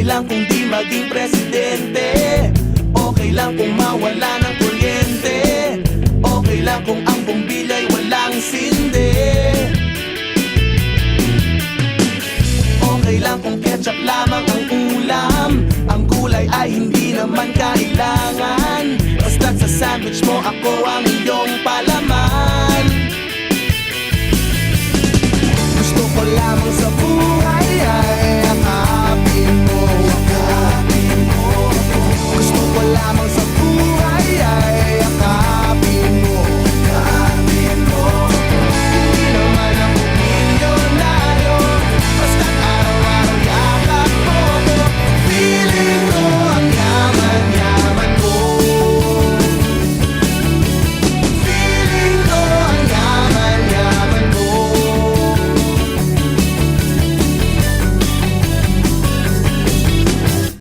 lang kung di maging presidente. Okay lang kung mawala ng kuryente. Okay lang kung ang bumbilya'y walang sindi. Okay lang kung ketchup lamang ang ulam. Ang gulay ay hindi naman kailangan. Basta't sa sandwich mo ako ang iyong palaman. Gusto ko lamang sa buhay ay